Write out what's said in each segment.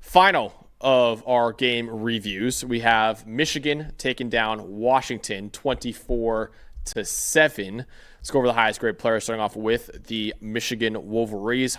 Final of our game reviews, we have Michigan taking down Washington 24-7. Let's go over the highest grade player, starting off with the Michigan Wolverines.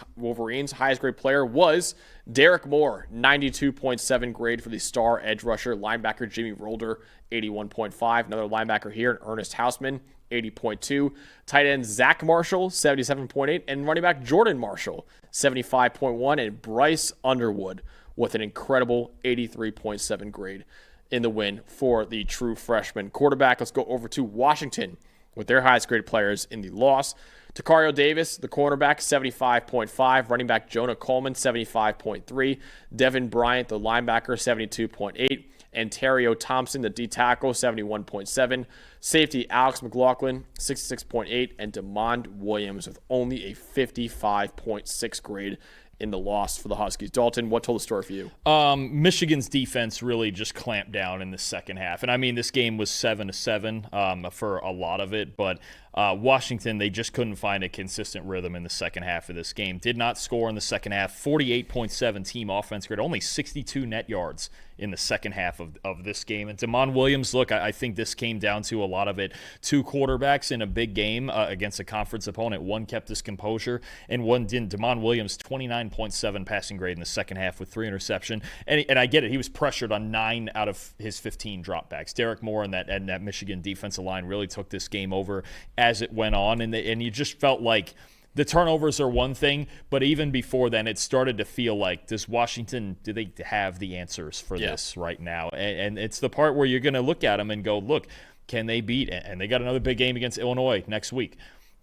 Highest grade player was Derrick Moore, 92.7 grade for the star edge rusher. Linebacker Jimmy Rolder, 81.5. Another linebacker here, Ernest Hausman, 80.2. Tight end Zach Marshall, 77.8. And running back Jordan Marshall, 75.1. And Bryce Underwood with an incredible 83.7 grade in the win for the true freshman quarterback. Let's go over to Washington with their highest grade players in the loss. Takario Davis, the cornerback, 75.5. Running back Jonah Coleman, 75.3. Devin Bryant, the linebacker, 72.8. Ontario Thompson, the D-tackle, 71.7. Safety Alex McLaughlin, 66.8. And Demond Williams with only a 55.6 grade in the loss for the Huskies. Dalton, what told the story for you? Michigan's defense really just clamped down in the second half. And I mean, this game was 7-7 for a lot of it, but Washington, they just couldn't find a consistent rhythm in the second half of this game. Did not score in the second half. 48.7 team offense grade, only 62 net yards in the second half of this game. And Demond Williams, look, I think this came down to a lot of it. Two quarterbacks in a big game against a conference opponent. One kept his composure and one didn't. Demond Williams, 29.7 passing grade in the second half with 3 interceptions. And I get it. He was pressured on 9 out of his 15 dropbacks. Derrick Moore and that Michigan defensive line really took this game over as it went on. And you just felt like the turnovers are one thing, but even before then, it started to feel like, do they have the answers for this right now? And it's the part where you're going to look at them and go, look, can they beat? And they got another big game against Illinois next week.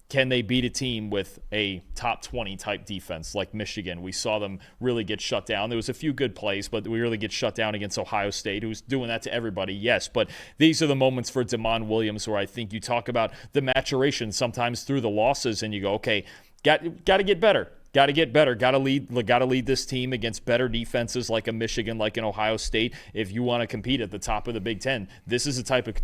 Can they beat a team with a top 20 type defense like Michigan? We saw them really get shut down. There was a few good plays, but we really get shut down against Ohio State, who's doing that to everybody, yes. But these are the moments for Demond Williams where I think you talk about the maturation sometimes through the losses and you go, okay, got to get better. Got to get better. Got to lead this team against better defenses like a Michigan, like an Ohio State. If you want to compete at the top of the Big Ten, this is the type of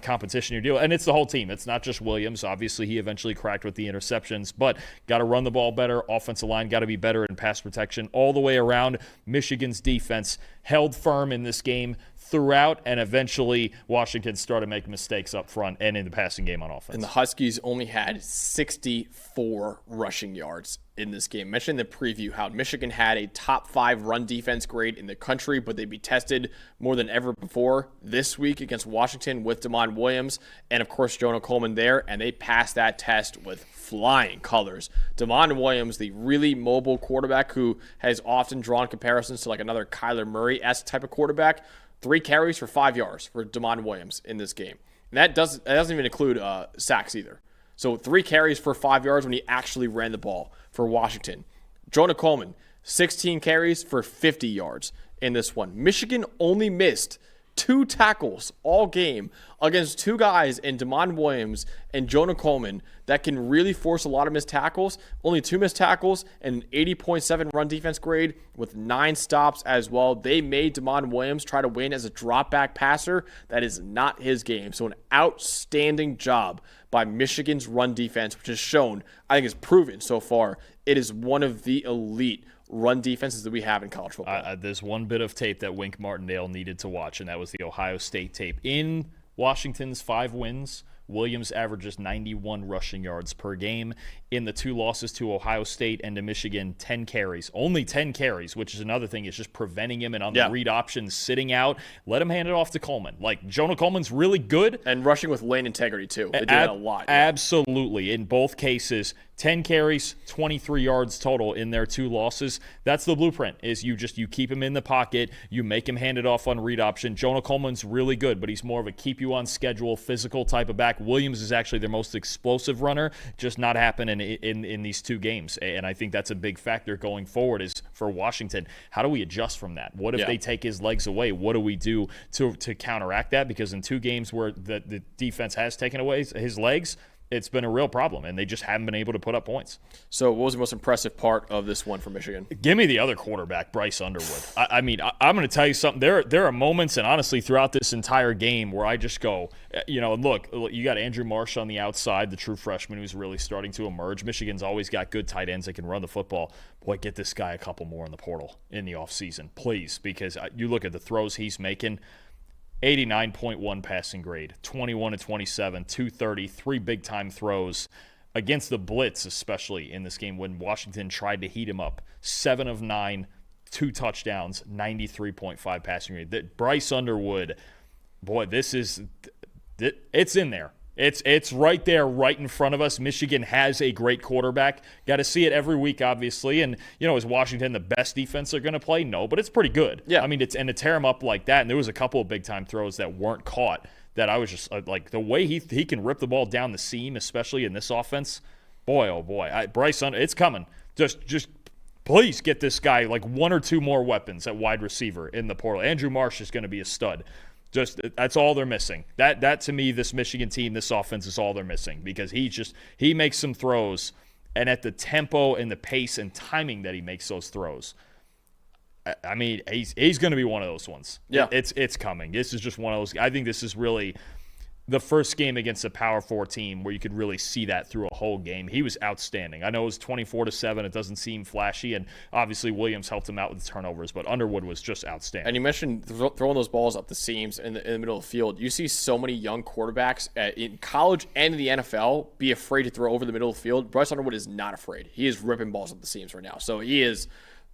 competition you're dealing. And it's the whole team. It's not just Williams. Obviously, he eventually cracked with the interceptions, but got to run the ball better. Offensive line got to be better in pass protection all the way around. Michigan's defense held firm in this game throughout, and eventually Washington started making mistakes up front and in the passing game on offense. And the Huskies only had 64 rushing yards in this game. I mentioned in the preview how Michigan had a top 5 run defense grade in the country, but they'd be tested more than ever before this week against Washington with Demond Williams and, of course, Jonah Coleman there, and they passed that test with flying colors. Demond Williams, the really mobile quarterback who has often drawn comparisons to like another Kyler Murray-esque type of quarterback, 3 carries for 5 yards for Demond Williams in this game. And that doesn't even include sacks either. So 3 carries for 5 yards when he actually ran the ball for Washington. Jonah Coleman, 16 carries for 50 yards in this one. Michigan only missed 2 tackles all game against 2 guys in Demond Williams and Jonah Coleman that can really force a lot of missed tackles. Only 2 missed tackles and an 80.7 run defense grade with 9 stops as well. They made Demond Williams try to win as a drop back passer. That is not his game. So an outstanding job by Michigan's run defense, which has shown, I think is proven so far, it is one of the elite run defenses that we have in college football. There's one bit of tape that Wink Martindale needed to watch, and that was the Ohio State tape. In Washington's 5 wins, Williams averages 91 rushing yards per game. In the 2 losses to Ohio State and to Michigan, 10 carries. Only 10 carries, which is another thing. It's just preventing him and on the read option, sitting out. Let him hand it off to Coleman. Like, Jonah Coleman's really good. And rushing with lane integrity, too. They do that a lot. Absolutely. In both cases, 10 carries, 23 yards total in their 2 losses. That's the blueprint, is you keep him in the pocket, you make him hand it off on read option. Jonah Coleman's really good, but he's more of a keep you on schedule, physical type of back. Williams is actually their most explosive runner, just not happening in these 2 games. And I think that's a big factor going forward is for Washington. How do we adjust from that? What if they take his legs away? What do we do to counteract that? Because in 2 games where the defense has taken away his legs, it's been a real problem, and they just haven't been able to put up points. So what was the most impressive part of this one for Michigan? Give me the other quarterback, Bryce Underwood. I'm going to tell you something. There are moments, and honestly, throughout this entire game, where I just go, look, you got Andrew Marsh on the outside, the true freshman who's really starting to emerge. Michigan's always got good tight ends that can run the football. Boy, get this guy a couple more in the portal in the offseason, please, because you look at the throws he's making. 89.1 passing grade, 21 to 27, 230, 3 big-time throws against the blitz, especially in this game when Washington tried to heat him up. 7 of 9, 2 touchdowns, 93.5 passing grade. Bryce Underwood, boy, it's in there. It's right there, right in front of us. Michigan has a great quarterback. Got to see it every week, obviously. And, is Washington the best defense they're going to play? No, but it's pretty good. Yeah. I mean, and to tear him up like that, and there was a couple of big-time throws that weren't caught that I was just like, the way he can rip the ball down the seam, especially in this offense, boy, oh boy. Bryce, it's coming. Just please get this guy like 1 or 2 more weapons at wide receiver in the portal. Andrew Marsh is going to be a stud. That's all they're missing. That to me, this Michigan team, this offense is all they're missing, because he makes some throws, and at the tempo and the pace and timing that he makes those throws, I mean, he's going to be one of those ones. Yeah, it's coming. This is just one of those. I think this is really the first game against a Power 4 team where you could really see that through a whole game. He was outstanding. I know it was 24-7. It doesn't seem flashy, and obviously Williams helped him out with the turnovers, but Underwood was just outstanding. And you mentioned throwing those balls up the seams in the middle of the field. You see so many young quarterbacks in college and in the NFL be afraid to throw over the middle of the field. Bryce Underwood is not afraid. He is ripping balls up the seams right now. So he is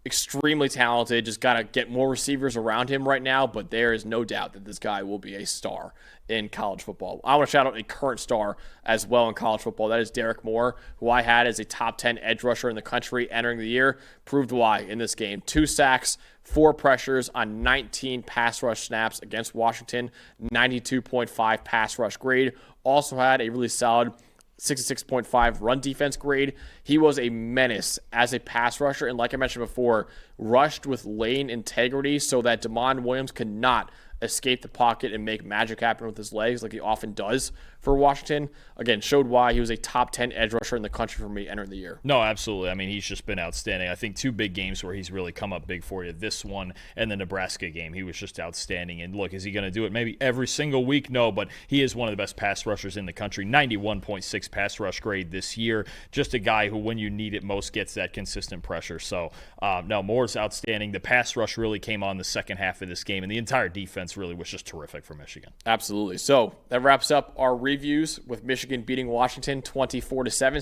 extremely talented. Just got to get more receivers around him right now, but there is no doubt that this guy will be a star in college football. I want to shout out a current star as well in college football. That is Derrick Moore, who I had as a top 10 edge rusher in the country entering the year. Proved why in this game. 2 sacks, 4 pressures on 19 pass rush snaps against Washington, 92.5 pass rush grade. Also had a really solid 66.5 run defense grade. He was a menace as a pass rusher, and like I mentioned before, rushed with lane integrity so that Damon Williams could not escape the pocket and make magic happen with his legs like he often does for Washington. Again, showed why he was a top 10 edge rusher in the country for me entering the year. No, absolutely. I mean, he's just been outstanding. I think 2 big games where he's really come up big for you. This one and the Nebraska game. He was just outstanding. And look, is he going to do it maybe every single week? No, but he is one of the best pass rushers in the country. 91.6 pass rush grade this year. Just a guy who, when you need it most, gets that consistent pressure. So, no, Moore's outstanding. The pass rush really came on the second half of this game, and the entire defense really was just terrific for Michigan. Absolutely. So that wraps up our reviews with Michigan beating Washington 24-7.